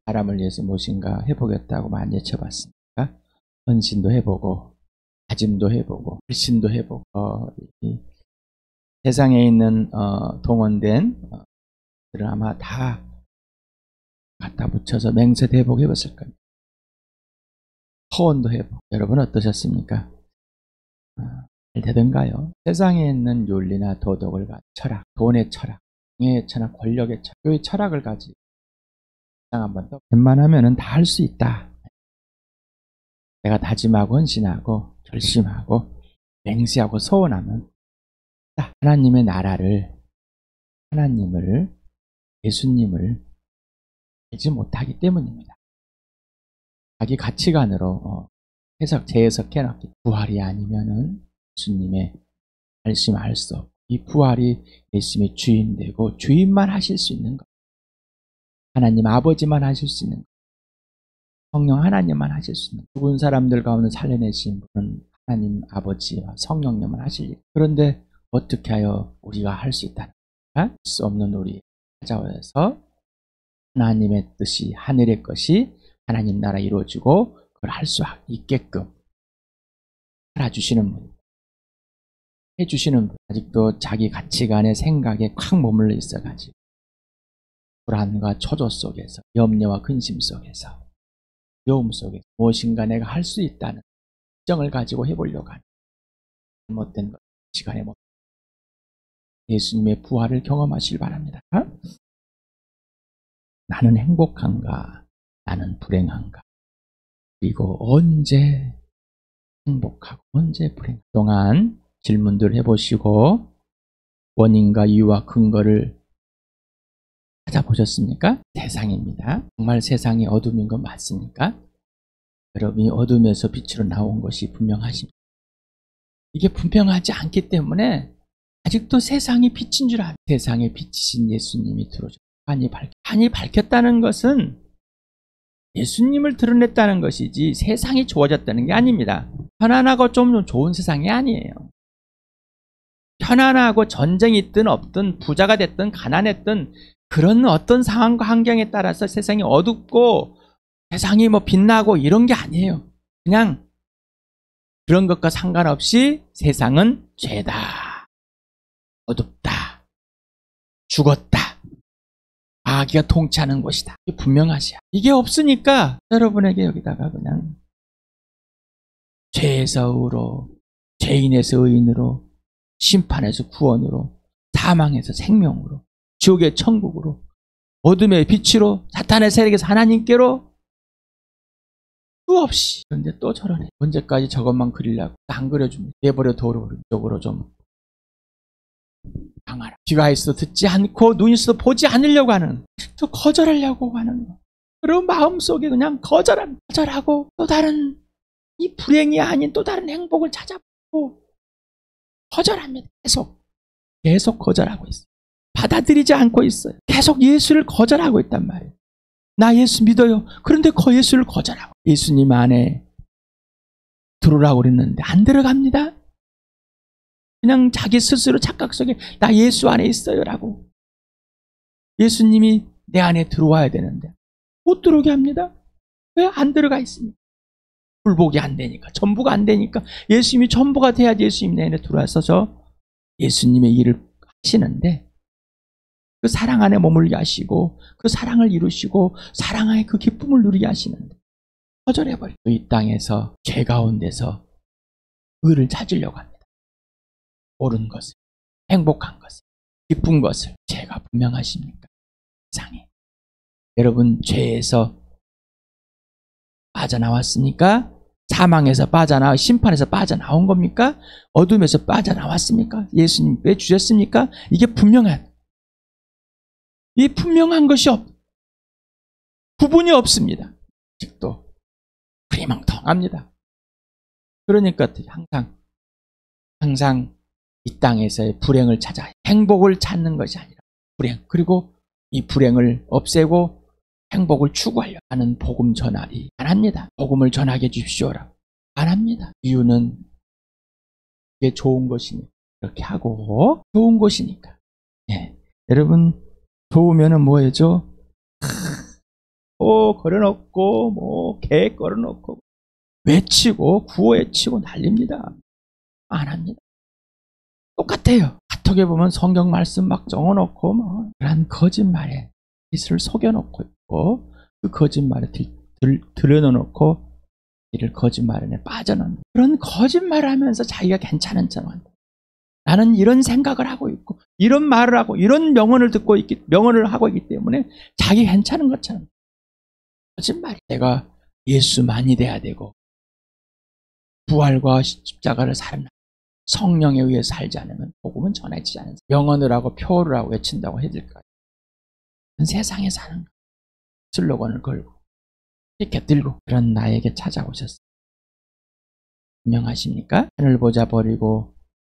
사람을 위해서 무엇인가 해보겠다고 많이 외쳐봤습니까? 헌신도 해보고 다짐도 해보고 불신도 해보고 이 세상에 있는 동원된 들은 아마 다 갖다 붙여서 맹세도 해보고 해봤을 겁니다. 허언도 해보고. 여러분 어떠셨습니까? 잘 되던가요? 세상에 있는 윤리나 도덕을 가진 철학, 돈의 철학, 명예의 철학, 권력의 철학, 이 철학을 가지고 한번 더 웬만하면 다 할 수 있다. 내가 다짐하고 헌신하고 결심하고 맹세하고 소원하면 하나님의 나라를, 하나님을, 예수님을 알지 못하기 때문입니다. 자기 가치관으로 재해석해놨기. 부활이 아니면은 예수님의 말씀 알 수 없고, 이 부활이 예수님의 주인 되고 주인만 하실 수 있는 것, 하나님 아버지만 하실 수 있는 것, 성령 하나님만 하실 수 있는 것, 죽은 사람들 가운데 살려내신 분은 하나님 아버지와 성령님만 하실 일. 그런데 어떻게 하여 우리가 할 수 있다는 할 수 없는 우리 찾아와서 하나님의 뜻이, 하늘의 것이 하나님 나라 이루어지고 그걸 할 수 있게끔 살아주시는 분, 해주시는 분. 아직도 자기 가치관의 생각에 콱 머물러 있어가지고 불안과 초조 속에서, 염려와 근심 속에서, 두려움 속에서 무엇인가 내가 할 수 있다는 정을 가지고 해보려고 하는 잘못된 것, 시간에 못. 예수님의 부활을 경험하시길 바랍니다. 나는 행복한가? 나는 불행한가? 그리고 언제 행복하고 언제 불행? 동안 질문들 해보시고 원인과 이유와 근거를 찾아보셨습니까? 세상입니다. 정말 세상이 어둠인 건 맞습니까? 여러분이 어둠에서 빛으로 나온 것이 분명하십니다. 이게 분명하지 않기 때문에 아직도 세상이 빛인 줄 압니다. 세상에 빛이신 예수님이 들어오셨다. 판이 밝혔다는 것은 예수님을 드러냈다는 것이지 세상이 좋아졌다는 게 아닙니다. 편안하고 좀 좋은 세상이 아니에요. 편안하고 전쟁이 있든 없든 부자가 됐든 가난했든 그런 어떤 상황과 환경에 따라서 세상이 어둡고 세상이 빛나고 이런 게 아니에요. 그냥 그런 것과 상관없이 세상은 죄다, 어둡다, 죽었다, 마귀가 통치하는 곳이다. 이게 분명하시야. 이게 없으니까 여러분에게 여기다가 그냥 죄에서 의로, 죄인에서 의인으로, 심판에서 구원으로, 사망에서 생명으로, 지옥의 천국으로, 어둠의 빛으로, 사탄의 세력에서 하나님께로 수없이. 그런데 또 저러네. 언제까지 저것만 그리려고. 안 그려줍니다. 내버려 도로 쪽으로 좀 강하라. 귀가 있어도 듣지 않고 눈이 있어도 보지 않으려고 하는, 또 거절하려고 하는 그런 마음속에 그냥 거절하고 또 다른 이 불행이 아닌 또 다른 행복을 찾아보고 거절합니다. 계속 거절하고 있어요. 받아들이지 않고 있어요. 계속 예수를 거절하고 있단 말이에요. 나 예수 믿어요. 그런데 예수를 거절하고, 예수님 안에 들어오라고 그랬는데 안 들어갑니다. 그냥 자기 스스로 착각 속에 나 예수 안에 있어요 라고, 예수님이 내 안에 들어와야 되는데 못 들어오게 합니다. 왜 안 들어가 있습니까? 불복이 안 되니까, 전부가 안 되니까. 예수님이 전부가 돼야지 예수님 내 안에 들어와서 예수님의 일을 하시는데, 그 사랑 안에 머물게 하시고 그 사랑을 이루시고 사랑 안에 그 기쁨을 누리게 하시는데 거절해버려요. 이 땅에서 죄 가운데서 의를 찾으려고 합니다. 옳은 것을, 행복한 것을, 기쁜 것을. 죄가 분명하십니까? 세상에. 여러분 죄에서 빠져나왔습니까? 사망에서 빠져나와 심판에서 빠져나온 겁니까? 어둠에서 빠져나왔습니까? 예수님 왜 주셨습니까? 이게 분명한, 이 분명한 것이 구분이 없습니다. 아직도 흐리멍텅합니다. 그러니까 항상 이 땅에서의 불행을 찾아 행복을 찾는 것이 아니라 불행, 그리고 이 불행을 없애고 행복을 추구하려 하는 복음 전하리 안 합니다. 복음을 전하게 해주십시오라고 안 합니다. 이유는 이게 좋은 것이니까. 그렇게 하고 좋은 것이니까. 예. 여러분 좋으면은 뭐해죠? 소 걸어놓고 뭐 개 걸어놓고 외치고 구호 외치고 난립니다. 안 합니다. 똑같아요. 카톡에 보면 성경 말씀 막 적어놓고 뭐 그런 거짓말에 이슬을 속여놓고 있고 그 거짓말에 들여놓고 이를 거짓말에 빠져넣는 그런 거짓말을 하면서 자기가 괜찮은 척한다. 나는 이런 생각을 하고 있고 이런 말을 하고 이런 명언을 하고 있기 때문에 자기 괜찮은 것처럼 거짓말이. 내가 예수만이 돼야 되고 부활과 십자가를 사는 성령에 의해 살지 않으면 복음은 전해지지 않는 명언을 하고 표를 하고 외친다고 해야 될까요? 세상에 사는 슬로건을 걸고 이렇게 들고 그런 나에게 찾아오셨어요. 분명하십니까? 하늘 보자 버리고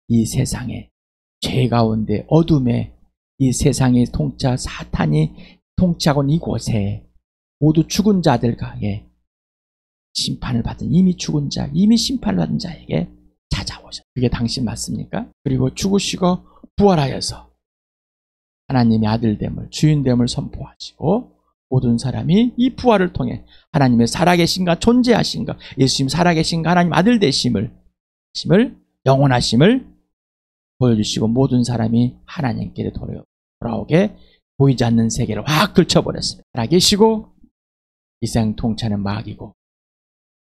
이 세상에 죄 가운데 어둠에 이 세상의 통치 사탄이 통치하고 있는 이곳에 모두 죽은 자들에게 심판을 받은 이미 죽은 자, 이미 심판을 받은 자에게 찾아오셨어요. 그게 당신 맞습니까? 그리고 죽으시고 부활하여서 하나님의 아들됨을 주인됨을 선포하시고 모든 사람이 이 부활을 통해 하나님의 살아계신가 존재하신가 예수님 살아계신가 하나님 아들 되심을 영원하심을 보여주시고 모든 사람이 하나님께 돌아오게 보이지 않는 세계를 확 걸쳐버렸습니다. 살아계시고 이생 통치하는 마귀고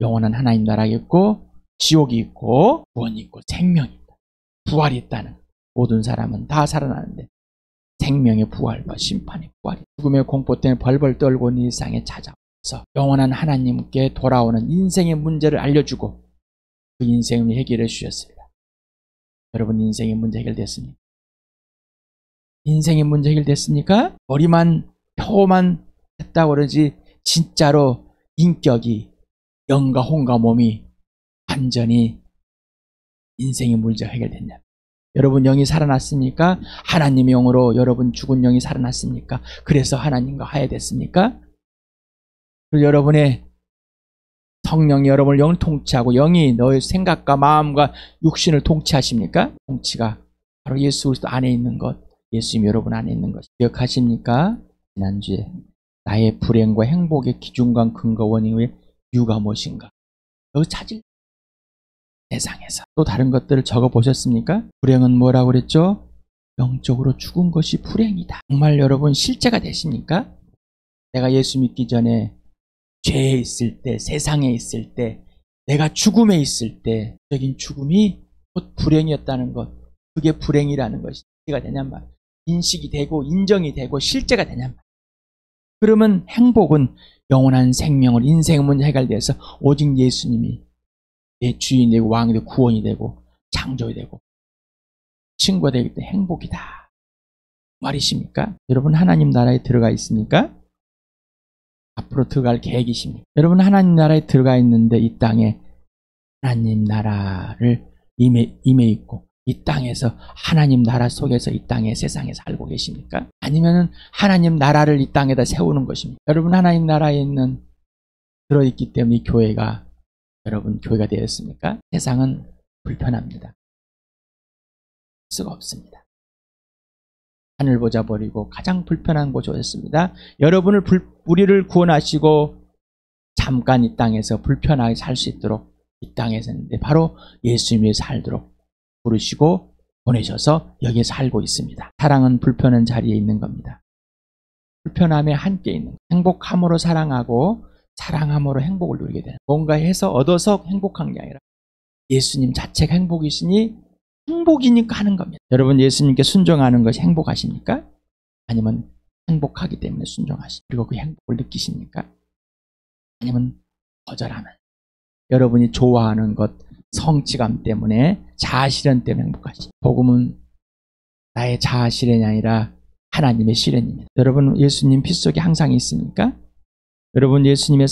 영원한 하나님 나라가 있고 지옥이 있고 구원이 있고 생명이 있다. 부활이 있다는 모든 사람은 다 살아나는데 생명의 부활과 심판의 부활이 죽음의 공포 때문에 벌벌 떨고 있는 일상에 찾아와서 영원한 하나님께 돌아오는 인생의 문제를 알려주고 그 인생을 해결해 주셨습니다. 여러분 인생의 문제 해결됐습니까? 인생의 문제 해결됐습니까? 머리만 표만 했다고 그러지 진짜로 인격이 영과 혼과 몸이 완전히 인생의 문제가 해결됐냐? 여러분 영이 살아났습니까? 하나님의 영으로 여러분 죽은 영이 살아났습니까? 그래서 하나님과 화해됐습니까? 그리고 여러분의 성령이 여러분을 영을 통치하고 영이 너의 생각과 마음과 육신을 통치하십니까? 통치가 바로 예수 그리스도 안에 있는 것, 예수님 여러분 안에 있는 것 기억하십니까? 지난주에 나의 불행과 행복의 기준과 근거 원인의 이유가 무엇인가? 여기 찾을 세상에서 또 다른 것들을 적어보셨습니까? 불행은 뭐라고 그랬죠? 영적으로 죽은 것이 불행이다. 정말 여러분 실제가 되십니까? 내가 예수 믿기 전에 죄에 있을 때, 세상에 있을 때, 내가 죽음에 있을 때 적인 죽음이 곧 불행이었다는 것, 그게 불행이라는 것이 실제가 되냔 말이에요. 인식이 되고 인정이 되고 실제가 되냔 말이에요. 그러면 행복은 영원한 생명을 인생의 문제 해결돼서 오직 예수님이 내 주인이 되고 왕이 되고 구원이 되고 창조이 되고 친구가 되기 때문에 행복이다 말이십니까? 여러분 하나님 나라에 들어가 있습니까? 앞으로 들어갈 계획이십니까? 여러분 하나님 나라에 들어가 있는데 이 땅에 하나님 나라를 임해 있고 이 땅에서 하나님 나라 속에서 이 땅에 세상에 살고 계십니까? 아니면 하나님 나라를 이 땅에다 세우는 것입니까? 여러분 하나님 나라에 들어있기 때문에 이 교회가 여러분 교회가 되었습니까? 세상은 불편합니다. 수가 없습니다. 하늘 보자 버리고 가장 불편한 곳이 오셨습니다. 우리를 구원하시고 잠깐 이 땅에서 불편하게 살 수 있도록 이 땅에 섰는데 바로 예수님이 살도록 부르시고 보내셔서 여기에 살고 있습니다. 사랑은 불편한 자리에 있는 겁니다. 불편함에 함께 있는 행복함으로 사랑하고 사랑함으로 행복을 누리게 되는 뭔가 해서 얻어서 행복한 게 아니라 예수님 자체가 행복이시니 행복이니까 하는 겁니다. 여러분 예수님께 순종하는 것이 행복하십니까? 아니면 행복하기 때문에 순종하십니까? 그리고 그 행복을 느끼십니까? 아니면 거절하면 여러분이 좋아하는 것 성취감 때문에 자아실현 때문에 행복하십니까? 복음은 나의 자아실현이 아니라 하나님의 실현입니다. 여러분 예수님 피 속에 항상 있습니까? 여러분 예수님이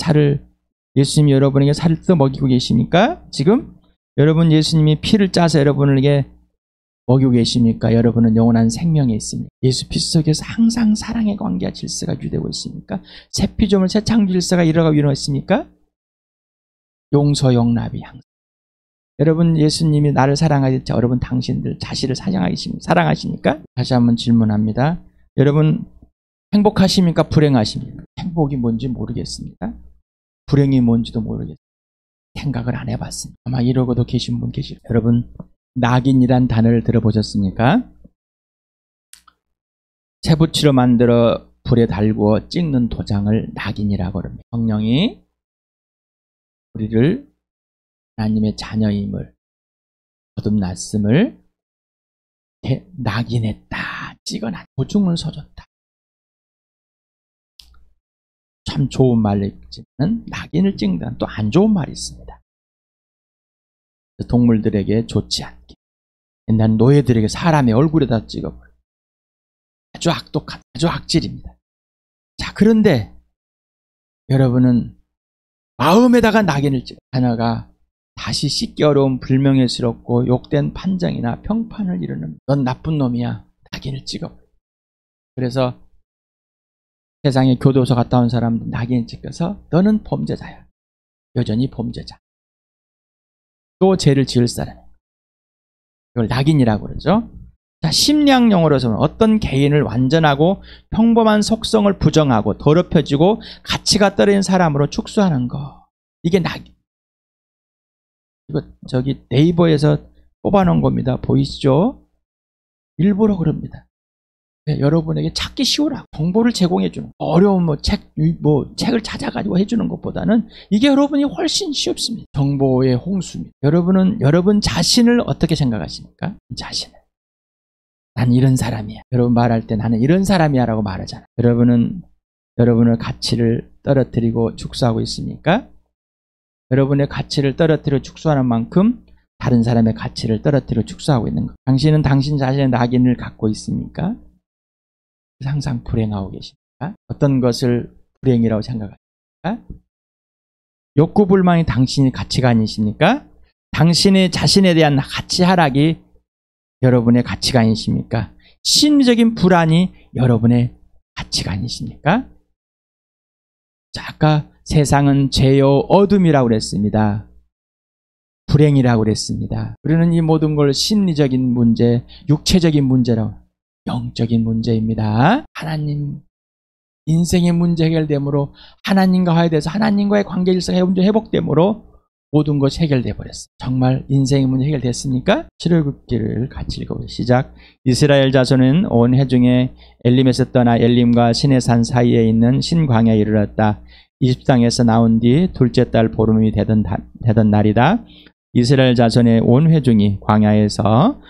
여러분에게 살을 뜯어 먹이고 계십니까? 지금? 여러분 예수님이 피를 짜서 여러분에게 먹이고 계십니까? 여러분은 영원한 생명에 있습니다. 예수 피 속에서 항상 사랑의 관계와 질서가 유지되고 있습니까? 새 피조물 새 창조 질서가 일어나고 있습니까? 용서 용납이 항상. 여러분 예수님이 나를 사랑하실 때 여러분 당신들 자신을 사랑하십니까? 다시 한번 질문합니다. 여러분 행복하십니까? 불행하십니까? 행복이 뭔지 모르겠습니다. 불행이 뭔지도 모르겠습니다. 생각을 안 해봤습니다. 아마 이러고도 계신 분 계실 거예요. 여러분, 낙인이란 단어를 들어보셨습니까? 채붙이로 만들어 불에 달구어 찍는 도장을 낙인이라고 합니다. 성령이 우리를 하나님의 자녀임을 거듭났음을 낙인했다, 찍어놨다, 보증을 서줬다. 참 좋은 말이지만 낙인을 찍는다는 또 안 좋은 말이 있습니다. 동물들에게 좋지 않게, 옛날 노예들에게 사람의 얼굴에다 찍어버려. 아주 악독한, 아주 악질입니다. 자, 그런데 여러분은 마음에다가 낙인을 찍어 자녀가 다시 씻기 어려운 불명예스럽고 욕된 판정이나 평판을 이루는, 넌 나쁜 놈이야, 낙인을 찍어버려. 그래서 세상에 교도소 갔다 온 사람들 낙인을 찍어서 너는 범죄자야, 여전히 범죄자, 또 죄를 지을 사람이야. 이걸 낙인이라고 그러죠. 자, 심리학용어로서는 어떤 개인을 완전하고 평범한 속성을 부정하고 더럽혀지고 가치가 떨어진 사람으로 축소하는 거, 이게 낙인. 이거 저기 네이버에서 뽑아놓은 겁니다. 보이시죠? 일부러 그럽니다. 네, 여러분에게 찾기 쉬우라고 정보를 제공해주는, 어려운 책을 찾아가지고 해주는 것보다는 이게 여러분이 훨씬 쉽습니다. 정보의 홍수입니다. 여러분은 여러분 자신을 어떻게 생각하십니까? 자신을. 난 이런 사람이야. 여러분 말할 때 나는 이런 사람이야 라고 말하잖아요. 여러분은 여러분의 가치를 떨어뜨리고 축소하고 있습니까? 여러분의 가치를 떨어뜨려 축소하는 만큼 다른 사람의 가치를 떨어뜨려 축소하고 있는 것. 당신은 당신 자신의 낙인을 갖고 있습니까? 항상 불행하고 계십니까? 어떤 것을 불행이라고 생각하십니까? 욕구 불만이 당신의 가치가 아니십니까? 당신의 자신에 대한 가치 하락이 여러분의 가치가 아니십니까? 심리적인 불안이 여러분의 가치가 아니십니까? 자, 아까 세상은 죄요 어둠이라고 그랬습니다. 불행이라고 그랬습니다. 우리는 이 모든 걸 심리적인 문제, 육체적인 문제라고, 영적인 문제입니다. 하나님, 인생의 문제 해결됨으로 하나님과 화해돼서 하나님과의 관계 질서가 회복됨으로 모든 것이 해결돼 버렸어요. 정말 인생의 문제 해결됐습니까? 출애굽기를 같이 읽어보세요. 시작. 이스라엘 자손은 온 회중에 엘림에서 떠나 엘림과 시내산 사이에 있는 신광야에 이르렀다. 이집트 땅에서 나온 뒤 둘째 달 보름이 되던 날이다. 이스라엘 자손의 온 회중이 광야에서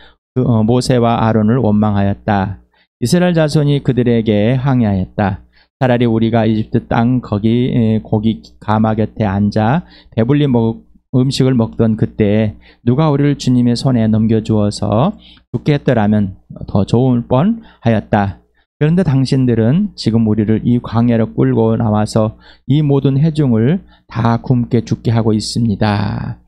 모세와 아론을 원망하였다. 이스라엘 자손이 그들에게 항의하였다. 차라리 우리가 이집트 땅 고기 가마 곁에 앉아 배불리 음식을 먹던 그때 누가 우리를 주님의 손에 넘겨주어서 죽게 했더라면 더 좋을 뻔하였다. 그런데 당신들은 지금 우리를 이 광야로 끌고 나와서 이 모든 회중을 다 굶게 죽게 하고 있습니다.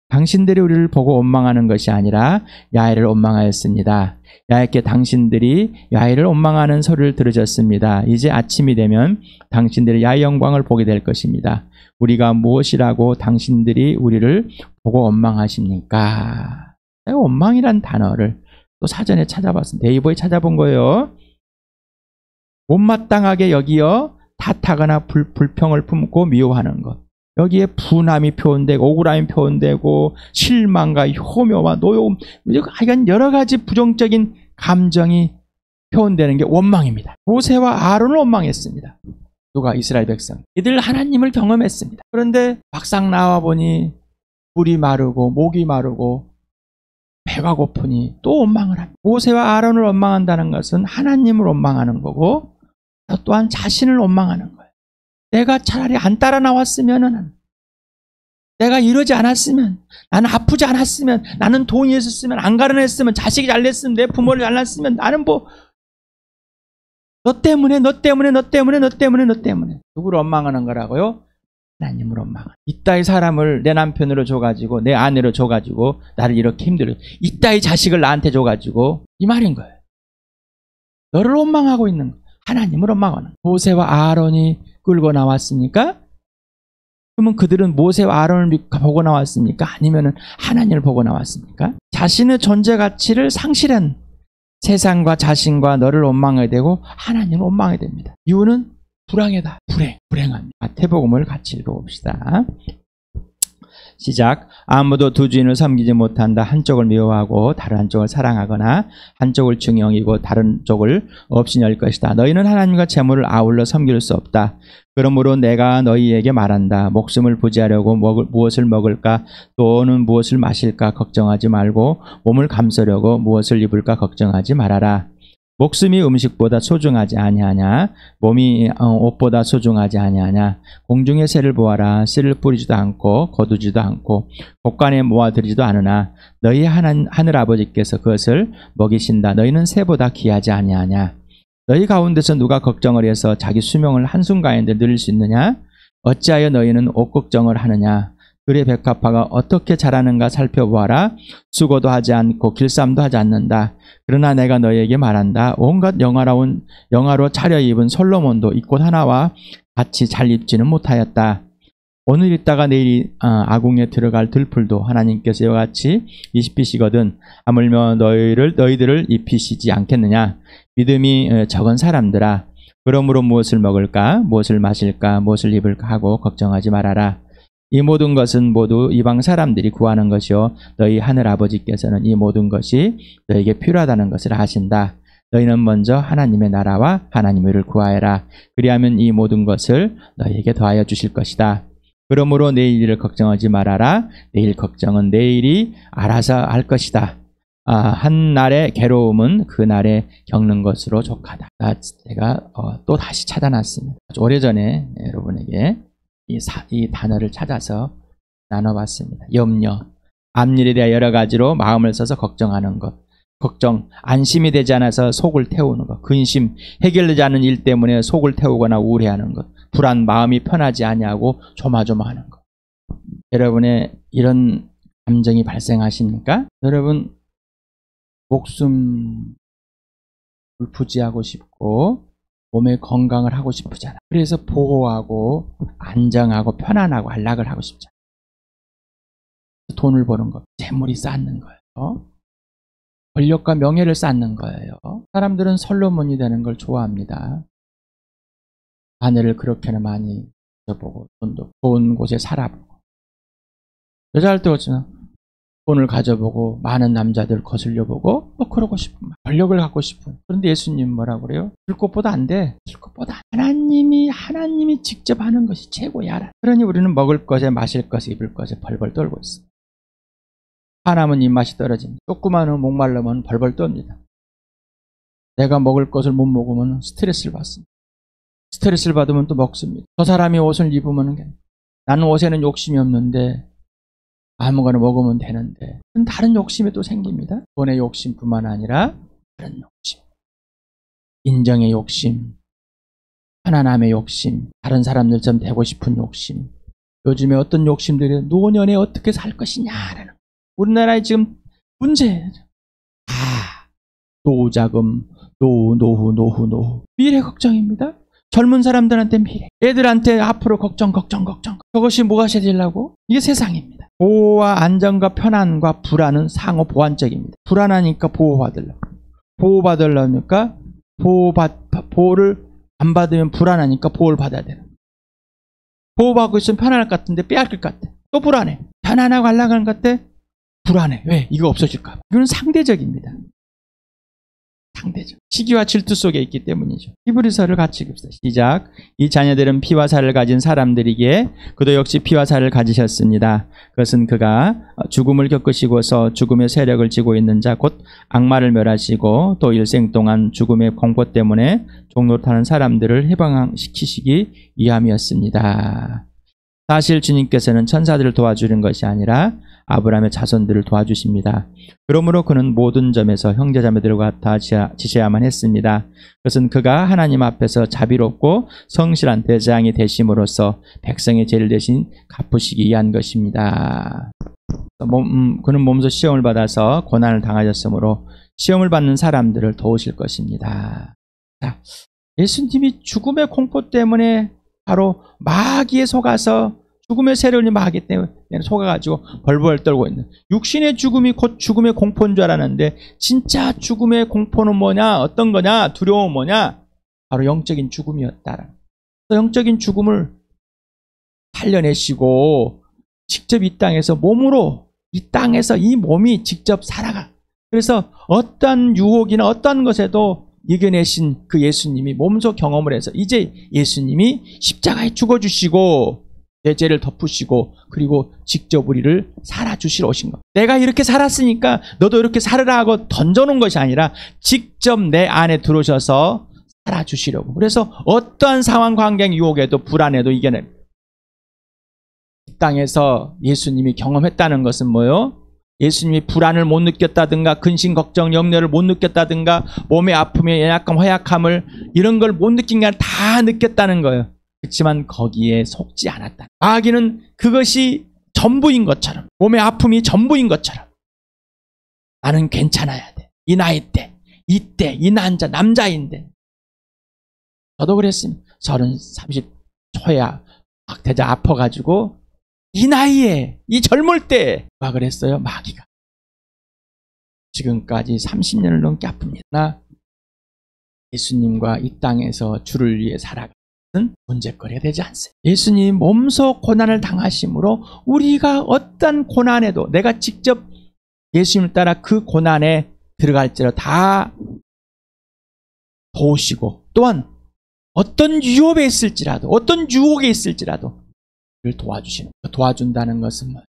당신들이 우리를 보고 원망하는 것이 아니라 야훼를 원망하였습니다. 야훼께 당신들이 야훼를 원망하는 소리를 들으셨습니다. 이제 아침이 되면 당신들이 야훼 영광을 보게 될 것입니다. 우리가 무엇이라고 당신들이 우리를 보고 원망하십니까? 원망이란 단어를 또 사전에 찾아봤습니다. 네이버에 찾아본 거예요. 못마땅하게 여기어 탓하거나 불평을 품고 미워하는 것. 여기에 분함이 표현되고 억울함이 표현되고 실망과 효묘와 노여움, 하여간 여러 가지 부정적인 감정이 표현되는 게 원망입니다. 모세와 아론을 원망했습니다. 누가? 이스라엘 백성. 이들 하나님을 경험했습니다. 그런데 막상 나와보니 뿔이 마르고 목이 마르고 배가 고프니 또 원망을 합니다. 모세와 아론을 원망한다는 것은 하나님을 원망하는 거고 또한 자신을 원망하는 거예요. 내가 차라리 안 따라 나왔으면, 내가 이러지 않았으면, 나는 아프지 않았으면, 나는 돈이 있었으면, 안 가르냈으면, 자식이 잘 됐으면, 내 부모를 잘 낳았으면, 나는 너 때문에 누구를 원망하는 거라고요? 하나님을 원망하는. 이따위 사람을 내 남편으로 줘가지고 내 아내로 줘가지고 나를 이렇게 힘들어, 이따위 자식을 나한테 줘가지고, 이 말인 거예요. 너를 원망하고 있는 거예요. 하나님을 원망하는. 모세와 아론이 끌고 나왔습니까? 그러면 그들은 모세와 아론을 보고 나왔습니까? 아니면 하나님을 보고 나왔습니까? 자신의 존재 가치를 상실한, 세상과 자신과 너를 원망하게 되고 하나님을 원망하게 됩니다. 이유는 불행하다. 불행합니다. 마태복음을 같이 읽어봅시다. 시작. 아무도 두 주인을 섬기지 못한다. 한쪽을 미워하고 다른 한쪽을 사랑하거나 한쪽을 중용이고 다른 쪽을 업신여길 것이다. 너희는 하나님과 재물을 아울러 섬길 수 없다. 그러므로 내가 너희에게 말한다. 목숨을 부지하려고 무엇을 먹을까 또는 무엇을 마실까 걱정하지 말고 몸을 감싸려고 무엇을 입을까 걱정하지 말아라. 목숨이 음식보다 소중하지 아니하냐? 몸이 옷보다 소중하지 아니하냐? 공중의 새를 보아라. 씨를 뿌리지도 않고 거두지도 않고 곡간에 모아들이지도 않으나 너희 하늘 아버지께서 그것을 먹이신다. 너희는 새보다 귀하지 아니하냐? 너희 가운데서 누가 걱정을 해서 자기 수명을 한순간에 늘릴 수 있느냐? 어찌하여 너희는 옷 걱정을 하느냐? 그의 백합화가 어떻게 자라는가 살펴보아라. 수고도 하지 않고 길쌈도 하지 않는다. 그러나 내가 너희에게 말한다. 온갖 영화로 차려입은 솔로몬도 이 꽃 하나와 같이 잘 입지는 못하였다. 오늘 있다가 내일 아궁에 들어갈 들풀도 하나님께서 이와 같이 입히시거든 하물며 너희들을 입히시지 않겠느냐. 믿음이 적은 사람들아. 그러므로 무엇을 먹을까 무엇을 마실까 무엇을 입을까 하고 걱정하지 말아라. 이 모든 것은 모두 이방 사람들이 구하는 것이요 너희 하늘 아버지께서는 이 모든 것이 너에게 필요하다는 것을 아신다. 너희는 먼저 하나님의 나라와 하나님의 의를 구하여라. 그리하면 이 모든 것을 너희에게 더하여 주실 것이다. 그러므로 내일 일을 걱정하지 말아라. 내일 걱정은 내일이 알아서 할 것이다. 한 날의 괴로움은 그 날에 겪는 것으로 족하다. 제가 또 다시 찾아놨습니다. 오래전에 여러분에게 이 단어를 찾아서 나눠봤습니다. 염려, 앞일에 대해 여러 가지로 마음을 써서 걱정하는 것, 걱정, 안심이 되지 않아서 속을 태우는 것, 근심, 해결되지 않은 일 때문에 속을 태우거나 우울해하는 것, 불안, 마음이 편하지 아니하고 조마조마하는 것. 여러분의 이런 감정이 발생하십니까? 여러분 목숨을 부지하고 싶고 몸의 건강을 하고 싶으잖아. 그래서 보호하고 안정하고 편안하고 안락을 하고 싶잖아. 돈을 버는 것, 재물이 쌓는 거예요. 권력과 명예를 쌓는 거예요. 사람들은 솔로몬이 되는 걸 좋아합니다. 아내를 그렇게는 많이 가져보고 돈도 좋은 곳에 살아보고 여자할 때 어쩌나 돈을 가져보고 많은 남자들 거슬려보고 그러고 싶은 권력을 갖고 싶은. 그런데 예수님 뭐라고 그래요? 들꽃보다 안 돼. 들꽃보다 하나님이 직접 하는 것이 최고야. 그러니 우리는 먹을 것에 마실 것에 입을 것에 벌벌 떨고 있어. 하나면 입맛이 떨어집니다. 조그마한 목말르면 벌벌 떱니다. 내가 먹을 것을 못 먹으면 스트레스를 받습니다. 스트레스를 받으면 또 먹습니다. 저 사람이 옷을 입으면 나는 옷에는 욕심이 없는데 아무거나 먹으면 되는데 다른 욕심이 또 생깁니다. 돈의 욕심뿐만 아니라 다른 욕심, 인정의 욕심, 편안함의 욕심, 다른 사람들처럼 되고 싶은 욕심. 요즘에 어떤 욕심들이 노년에 어떻게 살 것이냐라는 우리나라의 지금 문제. 노후자금, 노후 미래 걱정입니다. 젊은 사람들한테 미래, 애들한테 앞으로 걱정. 그것이 무엇이 되려고? 이게 세상입니다. 보호와 안정과 편안과 불안은 상호 보완적입니다. 불안하니까 보호받으려고. 보호받으려니까 보호를 안 받으면 불안하니까 보호를 받아야 되는 거예요. 보호받고 있으면 편안할 것 같은데 빼앗길 것 같아. 또 불안해. 편안하고 안락한 것 같아. 불안해. 왜? 이거 없어질까 봐. 이건 상대적입니다. 상대적. 시기와 질투 속에 있기 때문이죠. 히브리서를 같이 읽읍시다. 시작. 이 자녀들은 피와 살을 가진 사람들이기에 그도 역시 피와 살을 가지셨습니다. 그것은 그가 죽음을 겪으시고서 죽음의 세력을 지고 있는 자 곧 악마를 멸하시고 또 일생 동안 죽음의 공포 때문에 종노릇하는 사람들을 해방시키시기 위함이었습니다. 사실 주님께서는 천사들을 도와주는 것이 아니라 아브라함의 자손들을 도와주십니다. 그러므로 그는 모든 점에서 형제자매들과 다 지셔야만 했습니다. 그것은 그가 하나님 앞에서 자비롭고 성실한 대장이 되심으로써 백성의 죄를 대신 갚으시기 위한 것입니다. 그는 몸소 시험을 받아서 고난을 당하셨으므로 시험을 받는 사람들을 도우실 것입니다. 자, 예수님이 죽음의 공포 때문에 바로 마귀에 속아서 죽음의 세력이 임하기 때문에 속아가지고 벌벌 떨고 있는, 육신의 죽음이 곧 죽음의 공포인 줄 알았는데 진짜 죽음의 공포는 뭐냐, 어떤 거냐, 두려움은 뭐냐, 바로 영적인 죽음이었다. 영적인 죽음을 살려내시고 직접 이 땅에서 몸으로, 이 땅에서 이 몸이 직접 살아가. 그래서 어떤 유혹이나 어떤 것에도 이겨내신 그 예수님이 몸소 경험을 해서 이제 예수님이 십자가에 죽어주시고 내 죄를 덮으시고 그리고 직접 우리를 살아주시러 오신 것. 내가 이렇게 살았으니까 너도 이렇게 살으라 하고 던져놓은 것이 아니라 직접 내 안에 들어오셔서 살아주시려고. 그래서 어떠한 상황, 환경, 유혹에도 불안해도 이겨냅니다. 이 땅에서 예수님이 경험했다는 것은 뭐예요? 예수님이 불안을 못 느꼈다든가 근심, 걱정, 염려를 못 느꼈다든가 몸의 아픔의 연약함, 허약함을 이런 걸 못 느낀 게 아니라 다 느꼈다는 거예요. 그렇지만 거기에 속지 않았다. 마귀는 그것이 전부인 것처럼, 몸의 아픔이 전부인 것처럼 나는 괜찮아야 돼. 이 나이 때, 이때, 이 남자인데. 저도 그랬습니다. 30 초야 막 대자 아파가지고 이 나이에, 이 젊을 때 막 그랬어요. 마귀가. 지금까지 30년을 넘게 아픕니다. 나 예수님과 이 땅에서 주를 위해 살아가는 문제거리가 되지 않습니다. 예수님이 몸소 고난을 당하심으로 우리가 어떤 고난에도 내가 직접 예수님을 따라 그 고난에 들어갈지라 다 도우시고, 또한 어떤 유혹에 있을지라도, 어떤 유혹에 있을지라도 그를 도와주시는, 도와준다는 것은 뭐예요?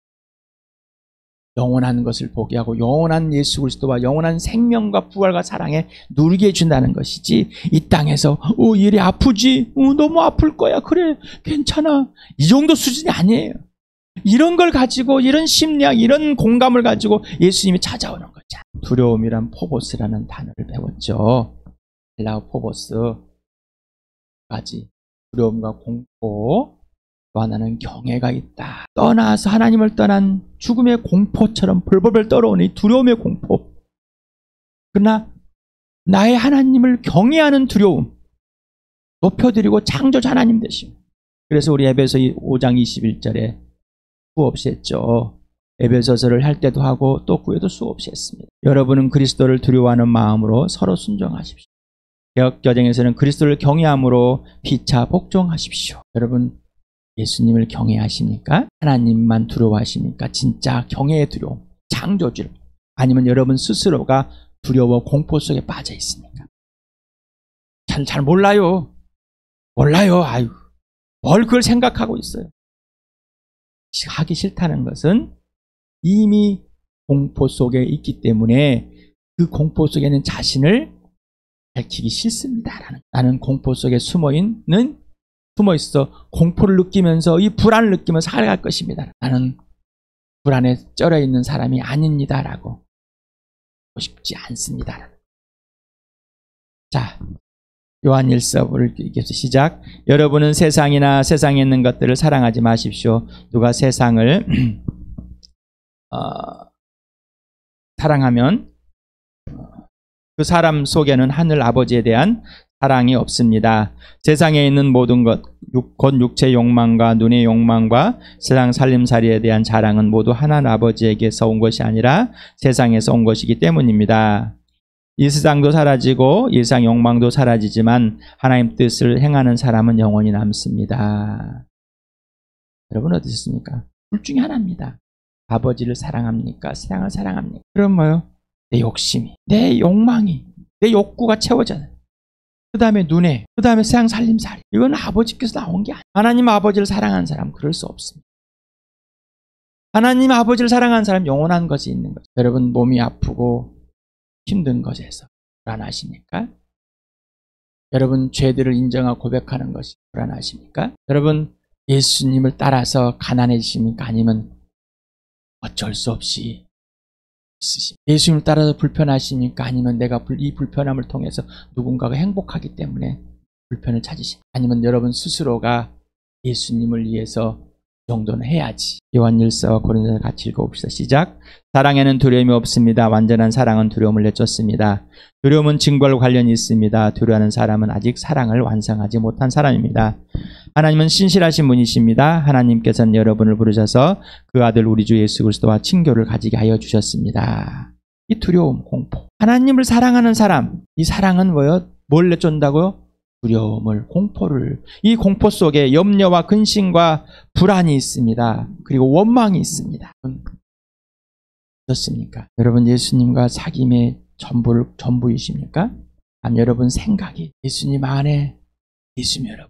영원한 것을 보게 하고 영원한 예수 그리스도와 영원한 생명과 부활과 사랑에 누리게 해준다는 것이지, 이 땅에서 이리 아프지? 너무 아플 거야. 그래, 괜찮아. 이 정도 수준이 아니에요. 이런 걸 가지고, 이런 심리학, 이런 공감을 가지고 예수님이 찾아오는 거죠. 두려움이란 포보스라는 단어를 배웠죠. 헬라어 포보스까지 두려움과 공포, 또 하나는 경외가 있다. 떠나서 하나님을 떠난 죽음의 공포처럼 벌벌벌 떨어오는 이 두려움의 공포. 그러나 나의 하나님을 경외하는 두려움, 높여드리고 창조주 하나님 되심. 그래서 우리 에베소 5장 21절에 수없이 했죠. 에베소서를 할 때도 하고 또 후에도 수없이 했습니다. 여러분은 그리스도를 두려워하는 마음으로 서로 순종하십시오. 개혁교정에서는 그리스도를 경외함으로 피차 복종하십시오. 여러분 예수님을 경외하십니까? 하나님만 두려워하십니까? 진짜 경외의 두려움, 창조주를. 아니면 여러분 스스로가 두려워 공포 속에 빠져 있습니까? 잘 몰라요. 아유, 뭘 그걸 생각하고 있어요. 하기 싫다는 것은 이미 공포 속에 있기 때문에 그 공포 속에 있는 자신을 밝히기 싫습니다. 나는 공포 속에 숨어있어 공포를 느끼면서 이 불안을 느끼면서 살아갈 것입니다. 나는 불안에 쩔어 있는 사람이 아닙니다. 라고 하고 싶지 않습니다. 자, 요한일서를 읽겠습니다. 시작. 여러분은 세상이나 세상에 있는 것들을 사랑하지 마십시오. 누가 세상을 사랑하면 그 사람 속에는 하늘 아버지에 대한 사랑이 없습니다. 세상에 있는 모든 것, 곧 육체 욕망과 눈의 욕망과 세상 살림살이에 대한 자랑은 모두 하나님 아버지에게서 온 것이 아니라 세상에서 온 것이기 때문입니다. 이 세상도 사라지고 이 세상 욕망도 사라지지만 하나님 뜻을 행하는 사람은 영원히 남습니다. 여러분 어떠셨습니까? 둘 중에 하나입니다. 아버지를 사랑합니까? 세상을 사랑합니까? 그럼 뭐요? 내 욕심이, 내 욕망이, 내 욕구가 채워져요. 그 다음에 눈에, 그 다음에 세상 살림살이. 이건 아버지께서 나온 게 아니에요. 하나님 아버지를 사랑하는 사람은 그럴 수 없습니다. 하나님 아버지를 사랑하는 사람은 영원한 것이 있는 거죠. 여러분 몸이 아프고 힘든 것에서 불안하십니까? 여러분 죄들을 인정하고 고백하는 것이 불안하십니까? 여러분 예수님을 따라서 가난해지십니까? 아니면 어쩔 수 없이 있으십니까? 예수님을 따라서 불편하십니까? 아니면 내가 이 불편함을 통해서 누군가가 행복하기 때문에 불편을 찾으십니까? 아니면 여러분 스스로가 예수님을 위해서 이 정도는 해야지. 요한일서와 고린도서 같이 읽어봅시다. 시작. 사랑에는 두려움이 없습니다. 완전한 사랑은 두려움을 내쫓습니다. 두려움은 증거와 관련이 있습니다. 두려워하는 사람은 아직 사랑을 완성하지 못한 사람입니다. 하나님은 신실하신 분이십니다. 하나님께서는 여러분을 부르셔서 그 아들 우리 주 예수 그리스도와 친교를 가지게 하여 주셨습니다. 이 두려움, 공포. 하나님을 사랑하는 사람, 이 사랑은 뭐요? 뭘 내쫓는다고요? 두려움을, 공포를. 이 공포 속에 염려와 근심과 불안이 있습니다. 그리고 원망이 있습니다. 어떻습니까? 여러분 예수님과 사귐의 전부이십니까? 아니면 여러분 생각이 예수님 안에 있으면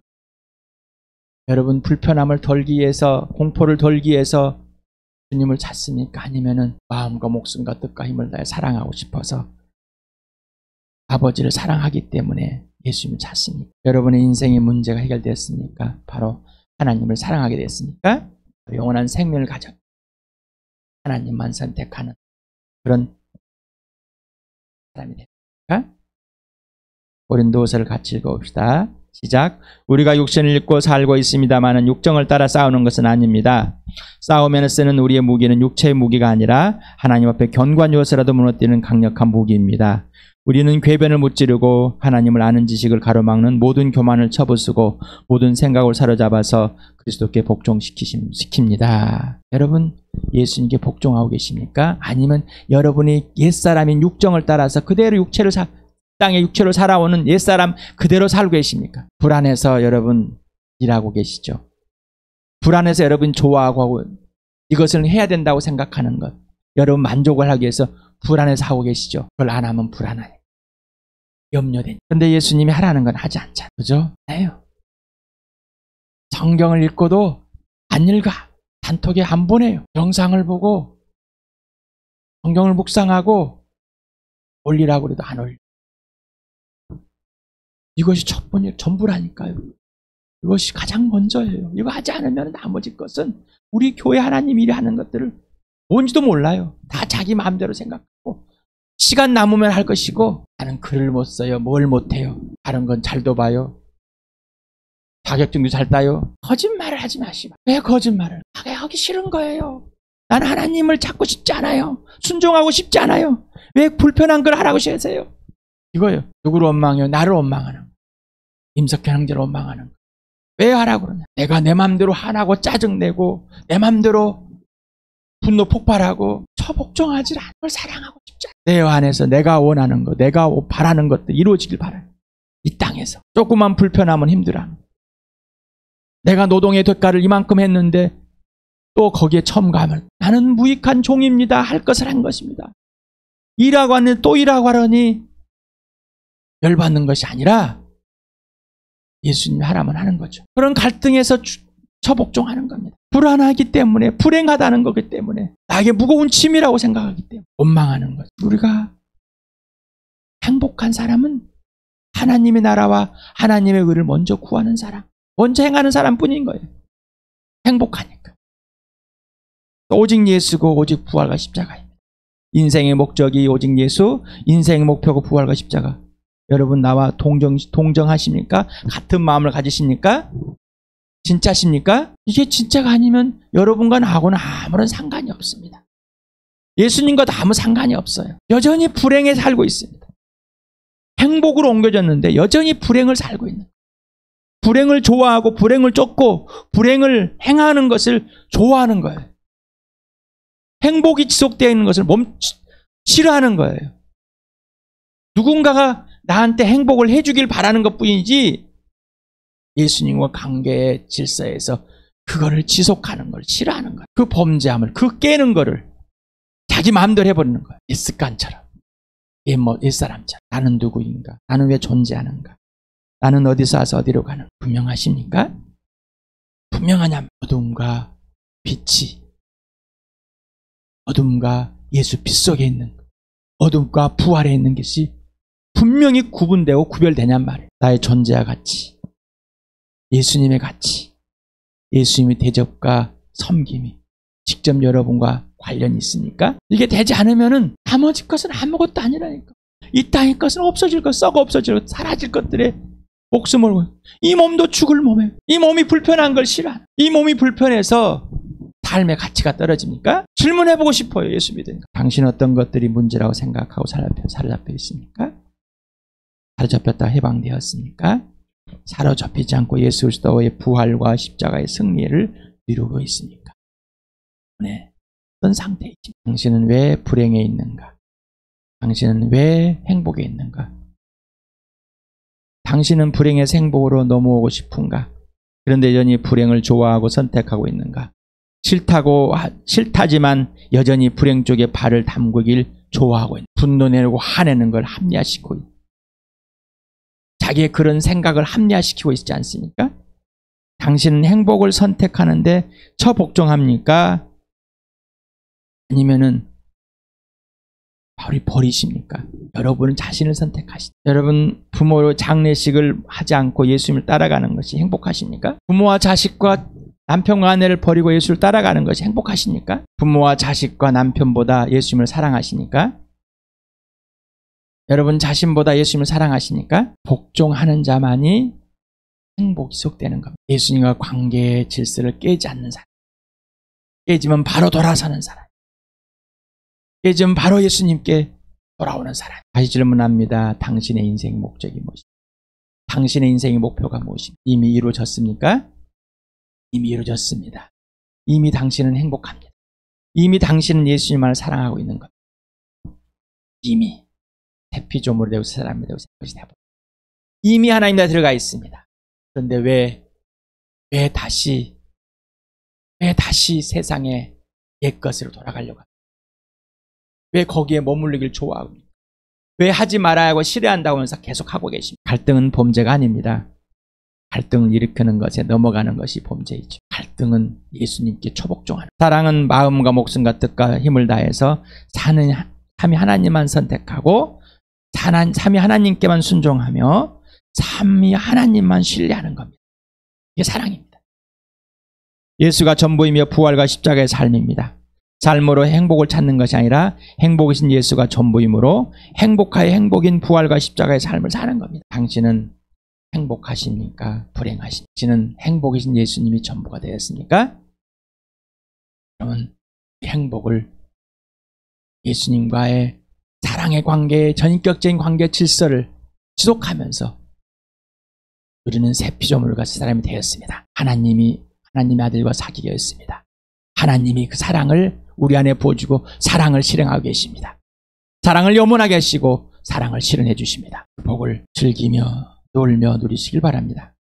여러분 불편함을 덜기 위해서, 공포를 덜기 위해서 주님을 찾습니까? 아니면은 마음과 목숨과 뜻과 힘을 다해 사랑하고 싶어서 아버지를 사랑하기 때문에 예수님을 찾습니까? 여러분의 인생의 문제가 해결됐습니까? 바로 하나님을 사랑하게 됐습니까? 영원한 생명을 가져 하나님만 선택하는 그런 사람이 됩니까? 고린도후서를 같이 읽어봅시다. 시작. 우리가 육신을 입고 살고 있습니다마는 육정을 따라 싸우는 것은 아닙니다. 싸우면 쓰는 우리의 무기는 육체의 무기가 아니라 하나님 앞에 견고한 요새라도 무너뜨리는 강력한 무기입니다. 우리는 궤변을 무찌르고 하나님을 아는 지식을 가로막는 모든 교만을 쳐부수고 모든 생각을 사로잡아서 그리스도께 복종시킵니다. 여러분 예수님께 복종하고 계십니까? 아니면 여러분이 옛사람인 육정을 따라서 그대로 땅에 육체로 살아오는 옛사람 그대로 살고 계십니까? 불안해서 여러분 일하고 계시죠? 불안해서 여러분 좋아하고 하고 이것을 해야 된다고 생각하는 것, 여러분 만족을 하기 위해서 불안해서 하고 계시죠? 그걸 안 하면 불안하니까 염려되니. 그런데 예수님이 하라는 건 하지 않잖아요. 그죠? 해요. 성경을 읽고도 안 읽어. 단톡에 안 보내요. 영상을 보고 성경을 묵상하고 올리라고 그래도 안 올려. 이것이 첫 번째 전부라니까요. 이것이 가장 먼저예요. 이거 하지 않으면 나머지 것은 우리 교회 하나님 일이 하는 것들을 뭔지도 몰라요. 다 자기 마음대로 생각하고 시간 남으면 할 것이고 나는 글을 못 써요. 뭘 못해요. 다른 건 잘도 봐요. 자격증도 잘 따요. 거짓말을 하지 마시고. 왜 거짓말을? 하기 싫은 거예요. 나는 하나님을 찾고 싶지 않아요. 순종하고 싶지 않아요. 왜 불편한 걸 하라고 하세요? 이거예요. 누구를 원망해요? 나를 원망하는 거. 임석현 형제를 원망하는 거. 왜 하라고 그러냐? 내가 내 맘대로 하라고 짜증내고 내 맘대로 분노 폭발하고 저 복종하지 않은 걸 사랑하고 싶지 않아요. 내 안에서 내가 원하는 거, 내가 바라는 것들 이루어지길 바라요. 이 땅에서. 조금만 불편하면 힘들어. 내가 노동의 대가를 이만큼 했는데 또 거기에 첨가하면 나는 무익한 종입니다. 할 것을 한 것입니다. 일하고 하니 또 일하고 하려니 열받는 것이 아니라 예수님이 하라면 하는 거죠. 그런 갈등에서 처복종하는 겁니다. 불안하기 때문에, 불행하다는 거기 때문에, 나에게 무거운 짐이라고 생각하기 때문에 원망하는 거죠. 우리가 행복한 사람은 하나님의 나라와 하나님의 의를 먼저 구하는 사람, 먼저 행하는 사람뿐인 거예요. 행복하니까. 오직 예수고 오직 부활과 십자가입니다. 인생의 목적이 오직 예수, 인생의 목표고 부활과 십자가. 여러분 나와 동정하십니까? 같은 마음을 가지십니까? 진짜십니까? 이게 진짜가 아니면 여러분과 나하고는 아무런 상관이 없습니다. 예수님과 아무 상관이 없어요. 여전히 불행에 살고 있습니다. 행복으로 옮겨졌는데 여전히 불행을 살고 있는 거예요. 불행을 좋아하고 불행을 쫓고 불행을 행하는 것을 좋아하는 거예요. 행복이 지속되어 있는 것을 싫어하는 거예요. 누군가가 나한테 행복을 해주길 바라는 것뿐이지 예수님과 관계의 질서에서 그거를 지속하는 걸 싫어하는 거예요. 그 범죄함을, 그 깨는 거를 자기 마음대로 해버리는 거예요. 옛습관처럼, 옛사람처럼. 나는 누구인가? 나는 왜 존재하는가? 나는 어디서 와서 어디로 가는? 분명하십니까? 분명하냐면 어둠과 빛이, 어둠과 예수 빛 속에 있는 것, 어둠과 부활에 있는 것이 분명히 구분되고 구별되냔 말이에요. 나의 존재와 가치, 예수님의 가치, 예수님의 대접과 섬김이 직접 여러분과 관련이 있으니까 이게 되지 않으면은 나머지 것은 아무것도 아니라니까. 이 땅의 것은 없어질 것, 썩어 없어질 것, 사라질 것들에 목숨을 걸고, 이 몸도 죽을 몸에, 이 몸이 불편한 걸 싫어하는, 이 몸이 불편해서 삶의 가치가 떨어집니까? 질문해보고 싶어요. 예수 믿으니까. 당신 어떤 것들이 문제라고 생각하고 사로잡혀 있습니까? 사로잡혔다 해방되었습니까? 사로잡히지 않고 예수 그리스도의 부활과 십자가의 승리를 이루고 있습니까? 네. 어떤 상태이지? 당신은 왜 불행에 있는가? 당신은 왜 행복에 있는가? 당신은 불행에서 행복으로 넘어오고 싶은가? 그런데 여전히 불행을 좋아하고 선택하고 있는가? 싫다지만 여전히 불행 쪽에 발을 담그길 좋아하고 있는, 분노 내고 화내는 걸 합리화시키고 있는, 자기의 그런 생각을 합리화시키고 있지 않습니까? 당신은 행복을 선택하는데 처복종합니까? 아니면은 버리십니까? 여러분은 자신을 선택하십니까? 여러분 부모로 장례식을 하지 않고 예수님을 따라가는 것이 행복하십니까? 부모와 자식과 남편과 아내를 버리고 예수를 따라가는 것이 행복하십니까? 부모와 자식과 남편보다 예수님을 사랑하십니까? 여러분 자신보다 예수님을 사랑하십니까? 복종하는 자만이 행복이 지속되는 겁니다. 예수님과 관계의 질서를 깨지 않는 사람, 깨지면 바로 돌아서는 사람, 깨지면 바로 예수님께 돌아오는 사람. 다시 질문합니다. 당신의 인생의 목적이 무엇입니까? 당신의 인생의 목표가 무엇입니까? 이미 이루어졌습니까? 이미 이루어졌습니다. 이미 당신은 행복합니다. 이미 당신은 예수님만을 사랑하고 있는 겁니다. 이미 대피조물이 되고 사람이 되고 것이 되어버립니다. 이미 하나님 나라에 들어가 있습니다. 그런데 왜 다시 세상의 옛 것으로 돌아가려고 합니까? 왜 거기에 머물르길 좋아합니까? 왜 하지 말아야 하고 싫어한다고 하면서 계속 하고 계십니까? 갈등은 범죄가 아닙니다. 갈등을 일으키는 것에 넘어가는 것이 범죄이죠. 갈등은 예수님께 초복종하는, 사랑은 마음과 목숨과 뜻과 힘을 다해서 사는 삼위 하나님만 선택하고 삼위 하나님께만 순종하며 삼위 하나님만 신뢰하는 겁니다. 이게 사랑입니다. 예수가 전부이며 부활과 십자가의 삶입니다. 삶으로 행복을 찾는 것이 아니라 행복이신 예수가 전부이므로 행복하여 행복인 부활과 십자가의 삶을 사는 겁니다. 당신은 행복하십니까? 불행하십니까? 당신은 행복이신 예수님이 전부가 되었습니까? 그러면 행복을 예수님과의 사랑의 관계, 전인격적인 관계 질서를 지속하면서 우리는 새 피조물과 같은 사람이 되었습니다. 하나님의 아들과 사귀게 했습니다. 하나님이 그 사랑을 우리 안에 부어주고 사랑을 실행하고 계십니다. 사랑을 염원하게 하시고 사랑을 실현해 주십니다. 그 복을 즐기며 놀며 누리시길 바랍니다.